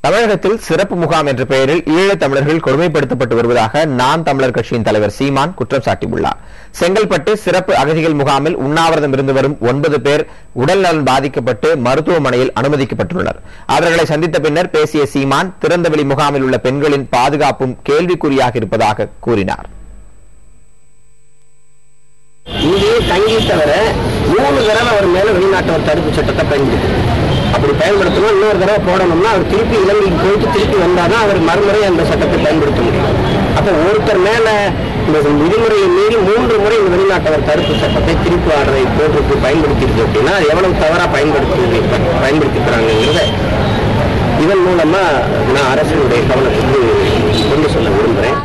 தமிழகத்தில் சிறப்பு முகாம் என்ற பெயரில் ஈழத் தமிழர்கள் கொடுமைப்படுத்தப்பட்டு வருவதாக நாம் தமிழர் கட்சியின் தலைவர் சீமான் குற்றம் சாட்டியுள்ளார். செங்கல்பட்டு சிறப்பு அகதிகள் முகாமில் உண்ணாவிரதம் இருந்து வரும் 9 பேர் உடல்நலன் பாதிக்கப்பட்டு மருத்துவமனையில் அனுமதிக்கப்பட்டுள்ளனர். அவர்களை சந்தித்த பின்னர் பேசிய சீமான் திறந்தவெளி முகாமில் உள்ள பெண்களின் பாதுகாப்பும் கேள்விக்குறியாக இருப்பதாக கூறினார். இங்கே தங்கி தவிர 3 தடவை அவர் மேல வெளிநாட்டவர் தடுப்பு சட்டத்தை பயன்படுத்தி அப்படி பயன்படுத்தணும். இன்னொரு தடவை போடணும்னா அவர் திருப்பி இலங்கைக்கு போயிட்டு திருப்பி வந்தாதான் அவர் மறுமுறை அந்த சட்டத்தை பயன்படுத்த முடியும். அப்போ ஒருத்தர் மேல இந்த விதிமுறையை மீறி 3 முறை இந்த வெளிநாட்டவர் தடுப்பு சட்டத்தை திருப்பி ஆர்டரை போட்டு பயன்படுத்திருக்கு அப்படின்னா எவ்வளவு தவறா பயன்படுத்திக்கிறாங்கிறத இதன் மூலமா நான் அரசினுடைய கவனத்துக்கு கொண்டு சொல்ல விரும்புகிறேன்.